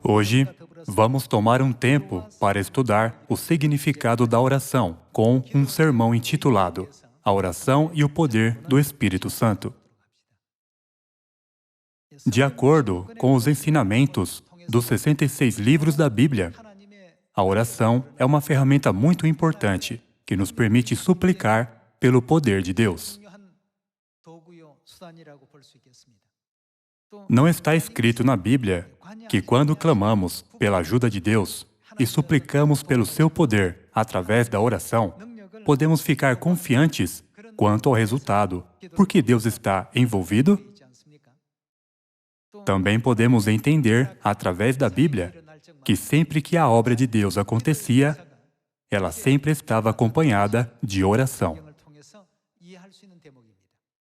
Hoje, vamos tomar um tempo para estudar o significado da oração com um sermão intitulado A Oração e o Poder do Espírito Santo. De acordo com os ensinamentos dos 66 livros da Bíblia, a oração é uma ferramenta muito importante que nos permite suplicar pelo poder de Deus. Não está escrito na Bíblia que quando clamamos pela ajuda de Deus e suplicamos pelo seu poder através da oração, podemos ficar confiantes quanto ao resultado, porque Deus está envolvido? Também podemos entender, através da Bíblia, que sempre que a obra de Deus acontecia, ela sempre estava acompanhada de oração.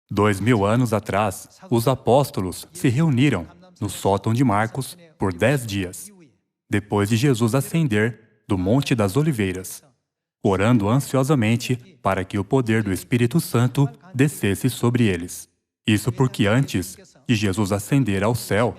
2000 anos atrás, os apóstolos se reuniram no sótão de Marcos por 10 dias, depois de Jesus ascender do Monte das Oliveiras, orando ansiosamente para que o poder do Espírito Santo descesse sobre eles. Isso porque antes de Jesus ascender ao céu,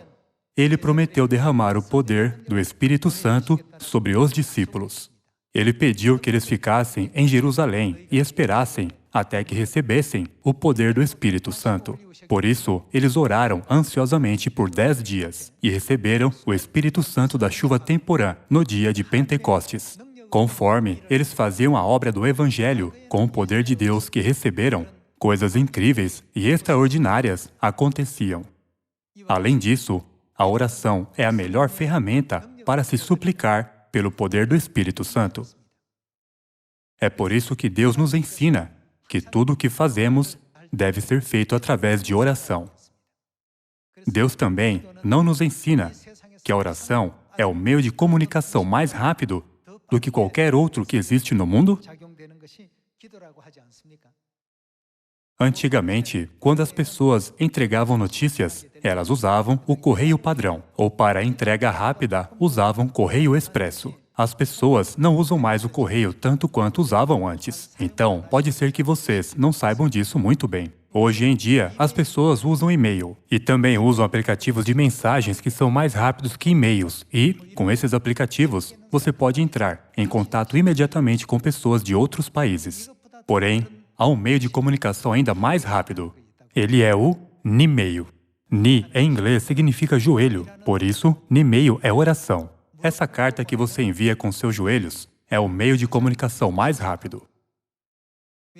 ele prometeu derramar o poder do Espírito Santo sobre os discípulos. Ele pediu que eles ficassem em Jerusalém e esperassem até que recebessem o poder do Espírito Santo. Por isso, eles oraram ansiosamente por 10 dias e receberam o Espírito Santo da chuva temporã no dia de Pentecostes. Conforme eles faziam a obra do Evangelho com o poder de Deus que receberam, coisas incríveis e extraordinárias aconteciam. Além disso, a oração é a melhor ferramenta para se suplicar pelo poder do Espírito Santo. É por isso que Deus nos ensina que tudo o que fazemos deve ser feito através de oração. Deus também não nos ensina que a oração é o meio de comunicação mais rápido do que qualquer outro que existe no mundo? Antigamente, quando as pessoas entregavam notícias, elas usavam o correio padrão, ou para a entrega rápida, usavam correio expresso. As pessoas não usam mais o correio tanto quanto usavam antes. Então, pode ser que vocês não saibam disso muito bem. Hoje em dia, as pessoas usam e-mail e também usam aplicativos de mensagens que são mais rápidos que e-mails e, com esses aplicativos, você pode entrar em contato imediatamente com pessoas de outros países. Porém, há um meio de comunicação ainda mais rápido. Ele é o Ni-mail. Ni, em inglês, significa joelho, por isso, Ni-mail é oração. Essa carta que você envia com seus joelhos é o meio de comunicação mais rápido.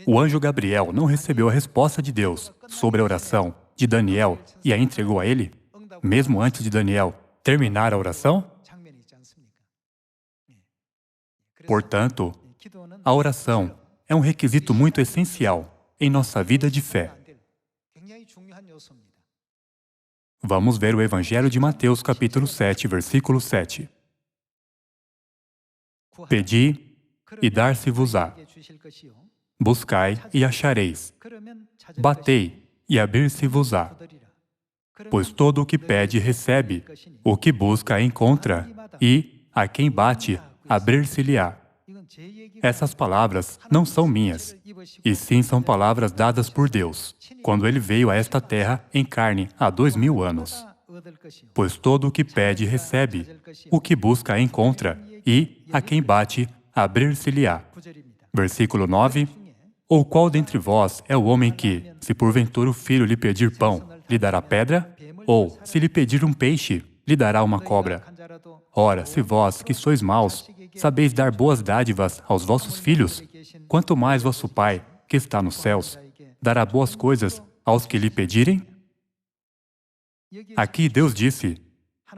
O anjo Gabriel não recebeu a resposta de Deus sobre a oração de Daniel e a entregou a ele, mesmo antes de Daniel terminar a oração? Portanto, a oração é um requisito muito essencial em nossa vida de fé. Vamos ver o Evangelho de Mateus, capítulo 7, versículo 7. Pedi e dar-se-vos-á. Buscai e achareis. Batei e abrir-se-vos-á. Pois todo o que pede recebe, o que busca encontra, e a quem bate abrir-se-lhe-á. Essas palavras não são minhas, e sim são palavras dadas por Deus, quando Ele veio a esta terra em carne há 2000 anos. Pois todo o que pede recebe, o que busca encontra, e a quem bate abrir-se-lhe-á. Versículo 9. Ou qual dentre vós é o homem que, se porventura o filho lhe pedir pão, lhe dará pedra? Ou, se lhe pedir um peixe, lhe dará uma cobra? Ora, se vós, que sois maus, sabeis dar boas dádivas aos vossos filhos, quanto mais vosso Pai, que está nos céus, dará boas coisas aos que lhe pedirem? Aqui Deus disse,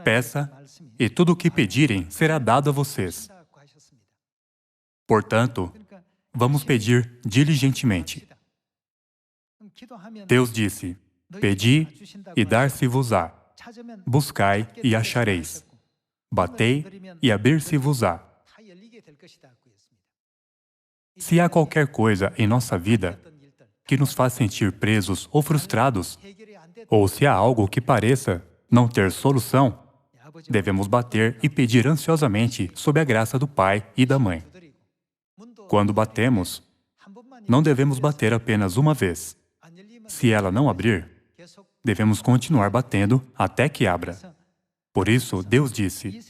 peça, e tudo o que pedirem será dado a vocês. Portanto, vamos pedir diligentemente. Deus disse, pedi e dar-se-vos-á. Buscai e achareis. Batei e abrir-se-vos-á. Se há qualquer coisa em nossa vida que nos faz sentir presos ou frustrados, ou se há algo que pareça não ter solução, devemos bater e pedir ansiosamente sob a graça do Pai e da Mãe. Quando batemos, não devemos bater apenas uma vez. Se ela não abrir, devemos continuar batendo até que abra. Por isso, Deus disse: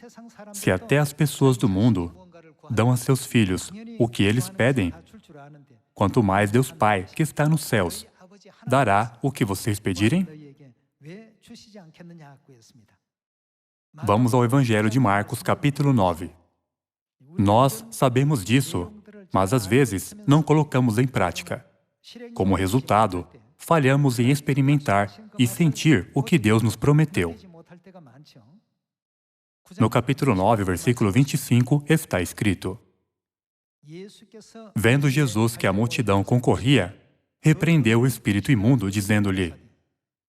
se até as pessoas do mundo dão a seus filhos o que eles pedem, quanto mais Deus Pai, que está nos céus, dará o que vocês pedirem? Vamos ao Evangelho de Marcos, capítulo 9. Nós sabemos disso, mas às vezes não colocamos em prática. Como resultado, falhamos em experimentar e sentir o que Deus nos prometeu. No capítulo 9, versículo 25, está escrito: vendo Jesus que a multidão concorria, repreendeu o espírito imundo, dizendo-lhe: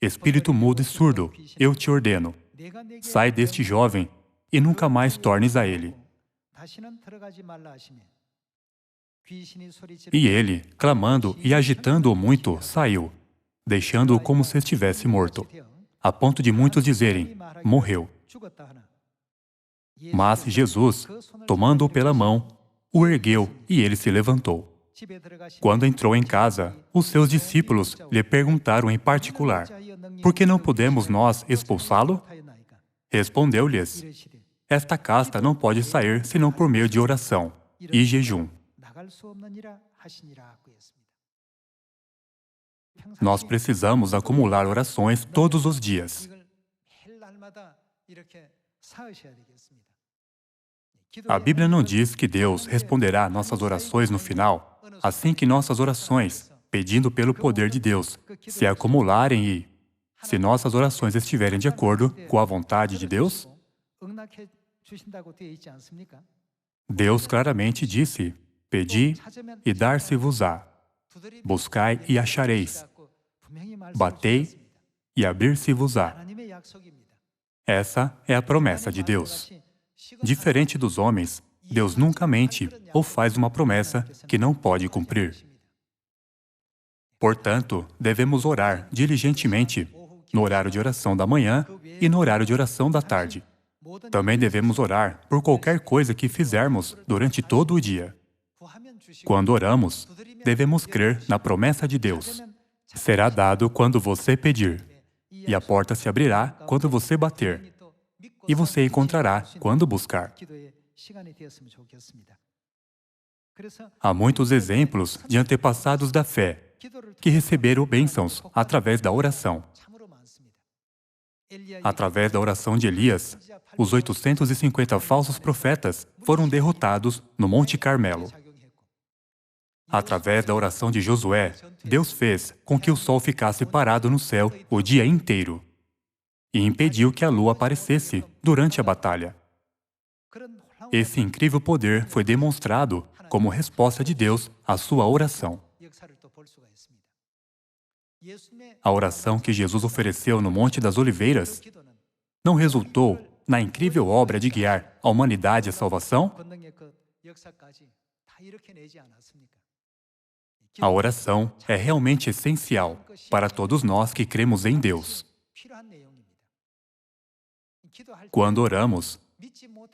espírito mudo e surdo, eu te ordeno, sai deste jovem e nunca mais tornes a ele. E ele, clamando e agitando-o muito, saiu, deixando-o como se estivesse morto, a ponto de muitos dizerem: morreu. Mas Jesus, tomando-o pela mão, o ergueu e ele se levantou. Quando entrou em casa, os seus discípulos lhe perguntaram em particular: por que não podemos nós expulsá-lo? Respondeu-lhes: esta casta não pode sair senão por meio de oração e jejum. Nós precisamos acumular orações todos os dias. A Bíblia não diz que Deus responderá nossas orações no final, assim que nossas orações, pedindo pelo poder de Deus, se acumularem e, se nossas orações estiverem de acordo com a vontade de Deus, Deus claramente disse: pedi e dar-se-vos-á, buscai e achareis, batei e abrir-se-vos-á. Essa é a promessa de Deus. Diferente dos homens, Deus nunca mente ou faz uma promessa que não pode cumprir. Portanto, devemos orar diligentemente no horário de oração da manhã e no horário de oração da tarde. Também devemos orar por qualquer coisa que fizermos durante todo o dia. Quando oramos, devemos crer na promessa de Deus. Será dado quando você pedir, e a porta se abrirá quando você bater, e você encontrará quando buscar. Há muitos exemplos de antepassados da fé que receberam bênçãos através da oração. Através da oração de Elias, os 850 falsos profetas foram derrotados no Monte Carmelo. Através da oração de Josué, Deus fez com que o sol ficasse parado no céu o dia inteiro e impediu que a lua aparecesse durante a batalha. Esse incrível poder foi demonstrado como resposta de Deus à sua oração. A oração que Jesus ofereceu no Monte das Oliveiras não resultou na incrível obra de guiar a humanidade à salvação? A oração é realmente essencial para todos nós que cremos em Deus. Quando oramos,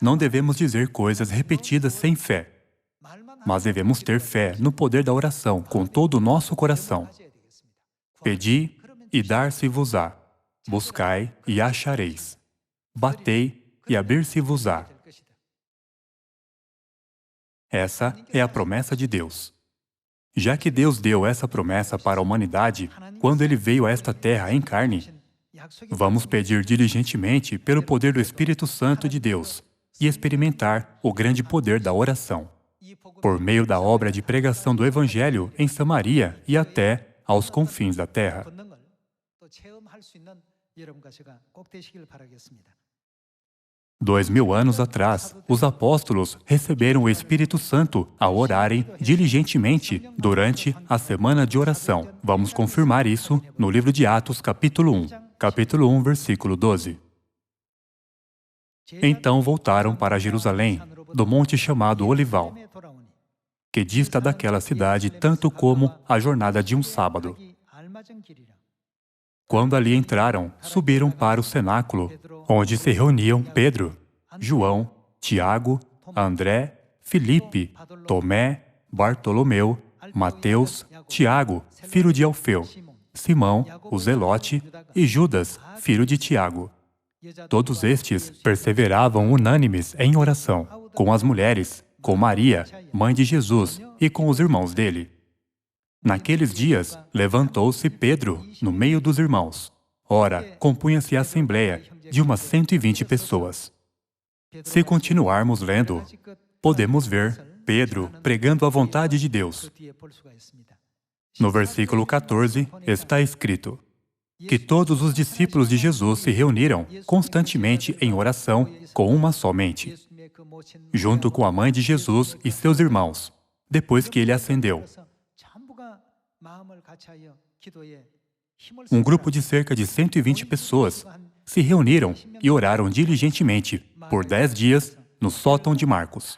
não devemos dizer coisas repetidas sem fé, mas devemos ter fé no poder da oração com todo o nosso coração. Pedi e dar-se-vos-á, buscai e achareis, batei e abrir-se-vos-á. Essa é a promessa de Deus. Já que Deus deu essa promessa para a humanidade quando Ele veio a esta terra em carne, vamos pedir diligentemente pelo poder do Espírito Santo de Deus e experimentar o grande poder da oração, por meio da obra de pregação do Evangelho em Samaria e até aos confins da terra. 2000 anos atrás, os apóstolos receberam o Espírito Santo ao orarem diligentemente durante a semana de oração. Vamos confirmar isso no livro de Atos, capítulo 1, versículo 12. Então voltaram para Jerusalém, do monte chamado Olival, que dista daquela cidade tanto como a jornada de um sábado. Quando ali entraram, subiram para o cenáculo, onde se reuniam Pedro, João, Tiago, André, Filipe, Tomé, Bartolomeu, Mateus, Tiago, filho de Alfeu, Simão, o Zelote, e Judas, filho de Tiago. Todos estes perseveravam unânimes em oração, com as mulheres, com Maria, mãe de Jesus, e com os irmãos dele. Naqueles dias, levantou-se Pedro no meio dos irmãos. Ora, compunha-se a assembleia de umas 120 pessoas. Se continuarmos lendo, podemos ver Pedro pregando a vontade de Deus. No versículo 14 está escrito que todos os discípulos de Jesus se reuniram constantemente em oração com uma só mente, junto com a mãe de Jesus e seus irmãos, depois que ele ascendeu. Um grupo de cerca de 120 pessoas se reuniram e oraram diligentemente por 10 dias no sótão de Marcos.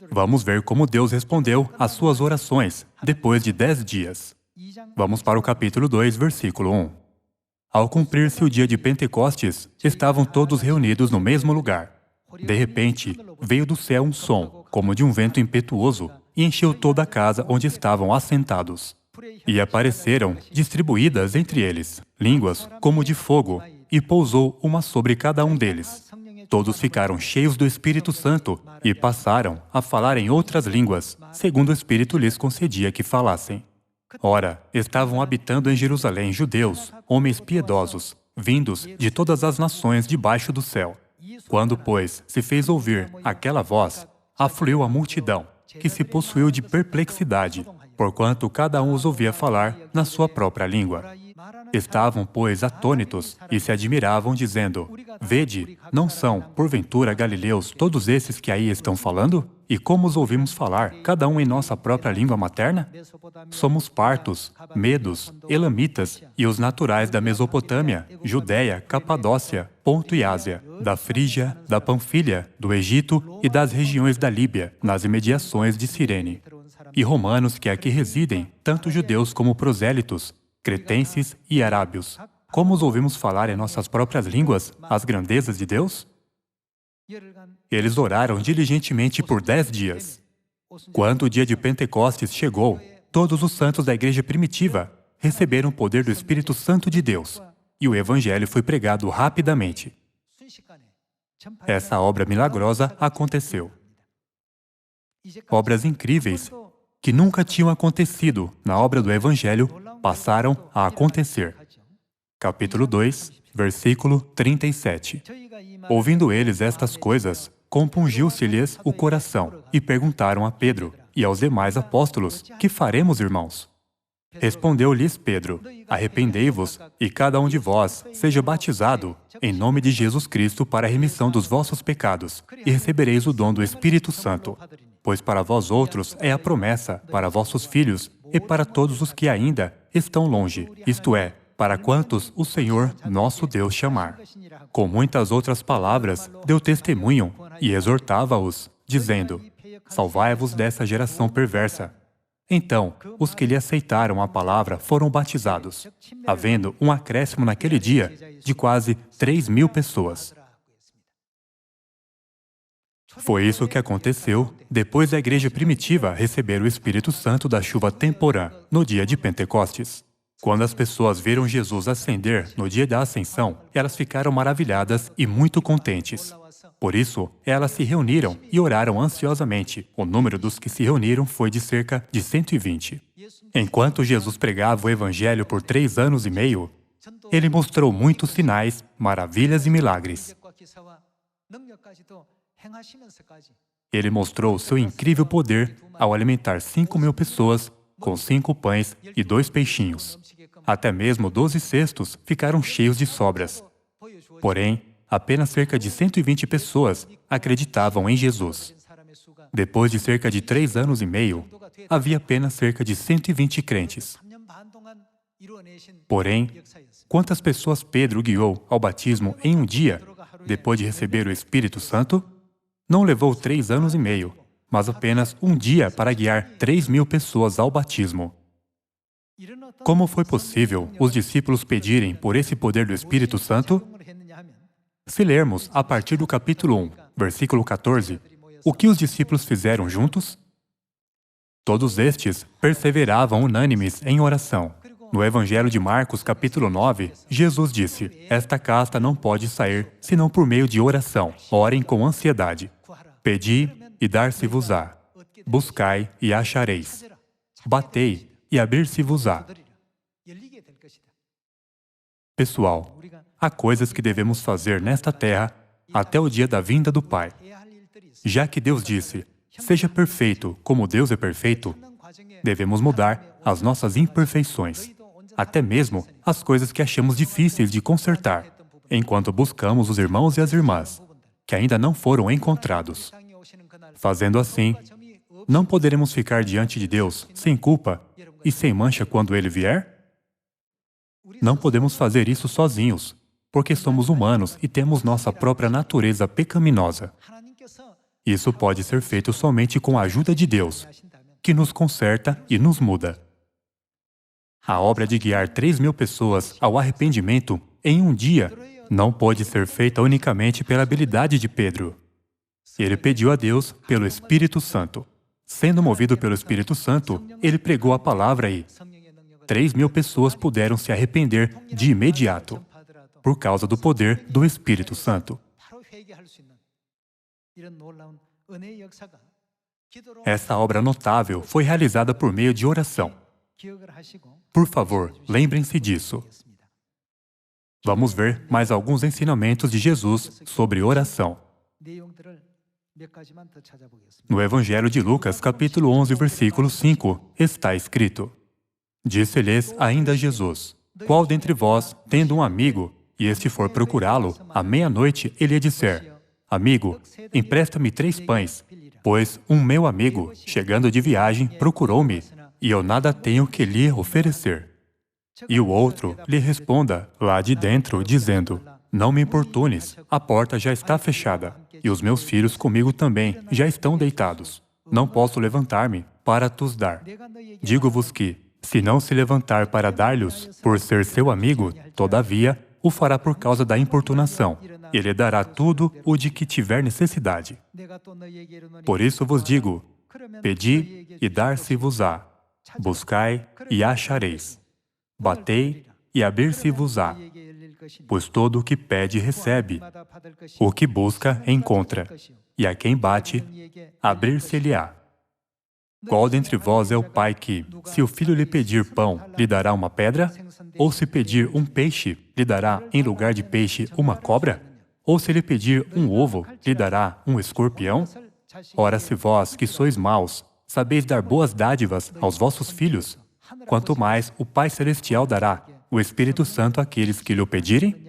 Vamos ver como Deus respondeu às suas orações depois de 10 dias. Vamos para o capítulo 2, versículo 1. Ao cumprir-se o dia de Pentecostes, estavam todos reunidos no mesmo lugar. De repente, veio do céu um som, como de um vento impetuoso, e encheu toda a casa onde estavam assentados. E apareceram, distribuídas entre eles, línguas como de fogo, e pousou uma sobre cada um deles. Todos ficaram cheios do Espírito Santo e passaram a falar em outras línguas, segundo o Espírito lhes concedia que falassem. Ora, estavam habitando em Jerusalém judeus, homens piedosos, vindos de todas as nações debaixo do céu. Quando, pois, se fez ouvir aquela voz, afluiu a multidão, que se possuiu de perplexidade, porquanto cada um os ouvia falar na sua própria língua. Estavam, pois, atônitos e se admiravam, dizendo: Vede, não são, porventura, galileus todos esses que aí estão falando? E como os ouvimos falar, cada um em nossa própria língua materna? Somos partos, medos, elamitas e os naturais da Mesopotâmia, Judéia, Capadócia, Ponto e Ásia, da Frígia, da Panfilha, do Egito e das regiões da Líbia, nas imediações de Cirene. E romanos que aqui residem, tanto judeus como prosélitos, cretenses e arábios. Como os ouvimos falar em nossas próprias línguas as grandezas de Deus? Eles oraram diligentemente por 10 dias. Quando o dia de Pentecostes chegou, todos os santos da igreja primitiva receberam o poder do Espírito Santo de Deus, e o Evangelho foi pregado rapidamente. Essa obra milagrosa aconteceu. Obras incríveis que nunca tinham acontecido na obra do Evangelho passaram a acontecer. Capítulo 2, versículo 37. Ouvindo eles estas coisas, compungiu-se-lhes o coração, e perguntaram a Pedro e aos demais apóstolos: Que faremos, irmãos? Respondeu-lhes Pedro: Arrependei-vos, e cada um de vós seja batizado em nome de Jesus Cristo para a remissão dos vossos pecados, e recebereis o dom do Espírito Santo. Pois para vós outros é a promessa, para vossos filhos e para todos os que ainda estão longe, isto é, para quantos o Senhor, nosso Deus, chamar. Com muitas outras palavras, deu testemunho e exortava-os, dizendo: Salvai-vos dessa geração perversa. Então, os que lhe aceitaram a palavra foram batizados, havendo um acréscimo naquele dia de quase 3.000 pessoas. Foi isso que aconteceu depois da igreja primitiva receber o Espírito Santo da chuva temporã, no dia de Pentecostes. Quando as pessoas viram Jesus ascender no dia da ascensão, elas ficaram maravilhadas e muito contentes. Por isso, elas se reuniram e oraram ansiosamente. O número dos que se reuniram foi de cerca de 120. Enquanto Jesus pregava o Evangelho por 3 anos e meio, ele mostrou muitos sinais, maravilhas e milagres. Ele mostrou seu incrível poder ao alimentar 5.000 pessoas com 5 pães e 2 peixinhos. Até mesmo 12 cestos ficaram cheios de sobras. Porém, apenas cerca de 120 pessoas acreditavam em Jesus. Depois de cerca de 3 anos e meio, havia apenas cerca de 120 crentes. Porém, quantas pessoas Pedro guiou ao batismo em um dia, depois de receber o Espírito Santo? Não levou 3 anos e meio, mas apenas um dia para guiar 3.000 pessoas ao batismo. Como foi possível os discípulos pedirem por esse poder do Espírito Santo? Se lermos a partir do capítulo 1, versículo 14, o que os discípulos fizeram juntos? Todos estes perseveravam unânimes em oração, No Evangelho de Marcos, capítulo 9, Jesus disse: "Esta casta não pode sair, senão por meio de oração. Orem com ansiedade. Pedi e dar-se-vos-á. Buscai e achareis. Batei e abrir-se-vos-á." Pessoal, há coisas que devemos fazer nesta terra até o dia da vinda do Pai. Já que Deus disse: "Seja perfeito como Deus é perfeito", devemos mudar as nossas imperfeições, até mesmo as coisas que achamos difíceis de consertar, enquanto buscamos os irmãos e as irmãs que ainda não foram encontrados. Fazendo assim, não poderemos ficar diante de Deus sem culpa e sem mancha quando Ele vier? Não podemos fazer isso sozinhos, porque somos humanos e temos nossa própria natureza pecaminosa. Isso pode ser feito somente com a ajuda de Deus, que nos conserta e nos muda. A obra de guiar 3.000 pessoas ao arrependimento em um dia não pode ser feita unicamente pela habilidade de Pedro. Ele pediu a Deus pelo Espírito Santo. Sendo movido pelo Espírito Santo, ele pregou a palavra e 3.000 pessoas puderam se arrepender de imediato, por causa do poder do Espírito Santo. Essa obra notável foi realizada por meio de oração. Por favor, lembrem-se disso. Vamos ver mais alguns ensinamentos de Jesus sobre oração. No Evangelho de Lucas, capítulo 11, versículo 5, está escrito: "Disse-lhes ainda Jesus: Qual dentre vós, tendo um amigo, e este for procurá-lo, à meia-noite ele lhe disser: Amigo, empresta-me 3 pães, pois um meu amigo, chegando de viagem, procurou-me, e eu nada tenho que lhe oferecer. E o outro lhe responda lá de dentro, dizendo: Não me importunes, a porta já está fechada, e os meus filhos comigo também já estão deitados. Não posso levantar-me para tus dar. Digo-vos que, se não se levantar para dar-lhes, por ser seu amigo, todavia, o fará por causa da importunação. Ele dará tudo o de que tiver necessidade. Por isso vos digo: pedi e dar-se-vos-á. Buscai e achareis. Batei e abrir-se-vos-á. Pois todo o que pede recebe, o que busca encontra, e a quem bate, abrir-se-lhe-á. Qual dentre vós é o pai que, se o filho lhe pedir pão, lhe dará uma pedra? Ou se pedir um peixe, lhe dará em lugar de peixe uma cobra? Ou se lhe pedir um ovo, lhe dará um escorpião? Ora, se vós, que sois maus, sabeis dar boas dádivas aos vossos filhos, quanto mais o Pai Celestial dará o Espírito Santo àqueles que lhe o pedirem?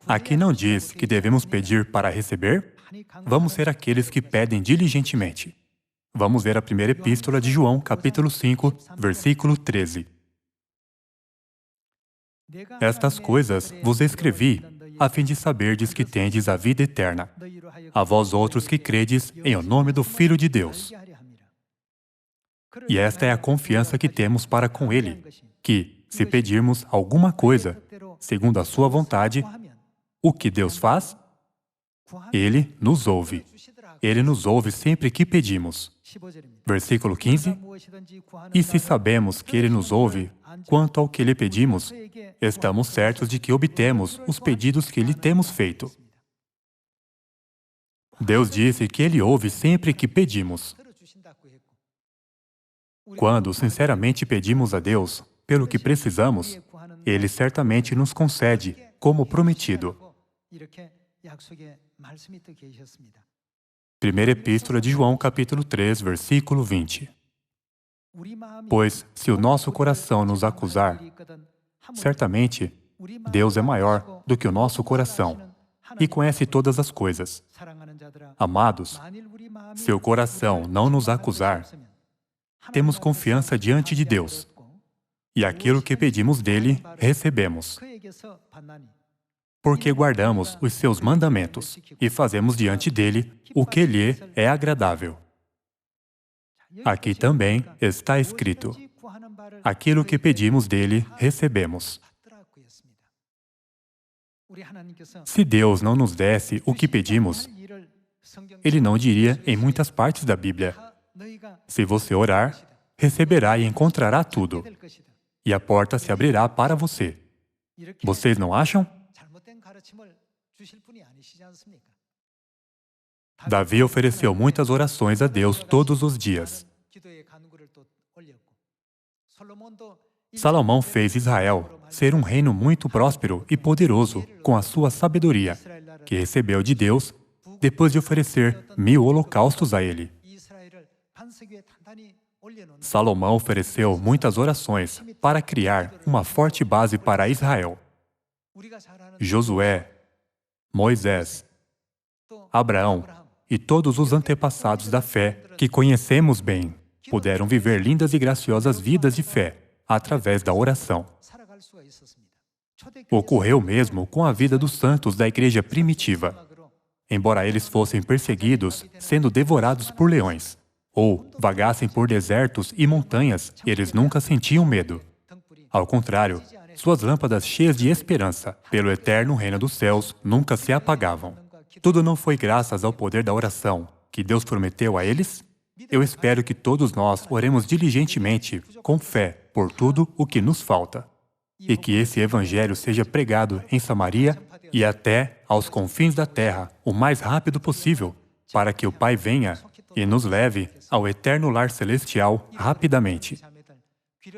Aqui não diz que devemos pedir para receber? Vamos ser aqueles que pedem diligentemente. Vamos ver a primeira epístola de João, capítulo 5, versículo 13. Estas coisas vos escrevi, a fim de saberdes que tendes a vida eterna, a vós outros que credes em o nome do Filho de Deus. E esta é a confiança que temos para com Ele, que, se pedirmos alguma coisa, segundo a sua vontade, o que Deus faz? Ele nos ouve. Ele nos ouve sempre que pedimos. Versículo 15. E se sabemos que Ele nos ouve, quanto ao que lhe pedimos, estamos certos de que obtemos os pedidos que lhe temos feito. Deus disse que Ele ouve sempre que pedimos. Quando sinceramente pedimos a Deus pelo que precisamos, Ele certamente nos concede, como prometido. Primeira Epístola de João, capítulo 3, versículo 20. Pois, se o nosso coração nos acusar, certamente Deus é maior do que o nosso coração e conhece todas as coisas. Amados, se o coração não nos acusar, temos confiança diante de Deus, e aquilo que pedimos dele, recebemos. Porque guardamos os seus mandamentos e fazemos diante dele o que lhe é agradável. Aqui também está escrito: aquilo que pedimos dele, recebemos. Se Deus não nos desse o que pedimos, Ele não diria em muitas partes da Bíblia: se você orar, receberá e encontrará tudo, e a porta se abrirá para você. Vocês não acham? Davi ofereceu muitas orações a Deus todos os dias. Salomão fez Israel ser um reino muito próspero e poderoso com a sua sabedoria, que recebeu de Deus depois de oferecer 1000 holocaustos a ele. Salomão ofereceu muitas orações para criar uma forte base para Israel. Josué, Moisés, Abraão e todos os antepassados da fé que conhecemos bem puderam viver lindas e graciosas vidas de fé através da oração. Ocorreu mesmo com a vida dos santos da igreja primitiva. Embora eles fossem perseguidos, sendo devorados por leões, ou vagassem por desertos e montanhas, eles nunca sentiam medo. Ao contrário, suas lâmpadas cheias de esperança pelo eterno reino dos céus nunca se apagavam. Tudo não foi graças ao poder da oração que Deus prometeu a eles? Eu espero que todos nós oremos diligentemente, com fé, por tudo o que nos falta, e que esse evangelho seja pregado em Samaria e até aos confins da terra o mais rápido possível, para que o Pai venha e nos leve ao eterno lar celestial rapidamente.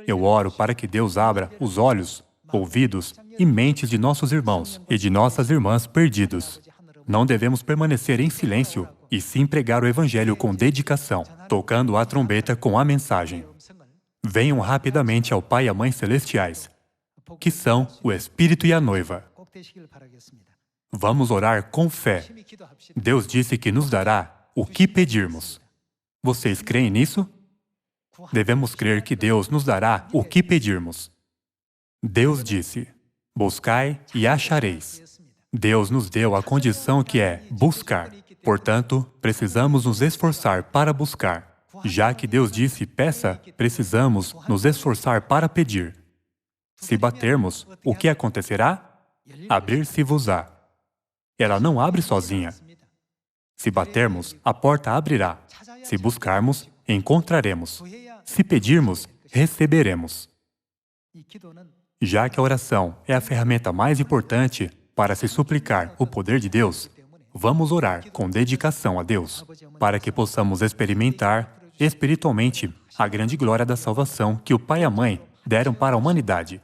Eu oro para que Deus abra os olhos, ouvidos e mentes de nossos irmãos e de nossas irmãs perdidos. Não devemos permanecer em silêncio e sim pregar o Evangelho com dedicação, tocando a trombeta com a mensagem. Venham rapidamente ao Pai e à Mãe Celestiais, que são o Espírito e a Noiva. Vamos orar com fé. Deus disse que nos dará o que pedirmos. Vocês creem nisso? Devemos crer que Deus nos dará o que pedirmos. Deus disse: buscai e achareis. Deus nos deu a condição que é buscar. Portanto, precisamos nos esforçar para buscar. Já que Deus disse peça, precisamos nos esforçar para pedir. Se batermos, o que acontecerá? Abrir-se-vos-á. Ela não abre sozinha. Se batermos, a porta abrirá. Se buscarmos, encontraremos. Se pedirmos, receberemos. Já que a oração é a ferramenta mais importante para se suplicar o poder de Deus, vamos orar com dedicação a Deus, para que possamos experimentar espiritualmente a grande glória da salvação que o Pai e a Mãe deram para a humanidade.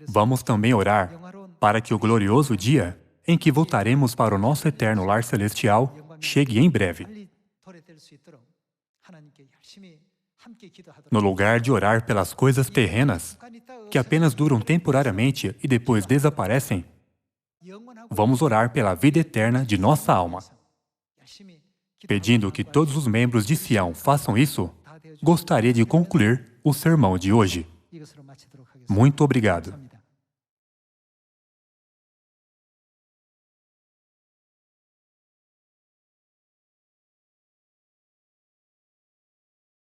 Vamos também orar para que o glorioso dia em que voltaremos para o nosso eterno lar celestial chegue em breve. No lugar de orar pelas coisas terrenas, que apenas duram temporariamente e depois desaparecem, vamos orar pela vida eterna de nossa alma. Pedindo que todos os membros de Sião façam isso, gostaria de concluir o sermão de hoje. Muito obrigado.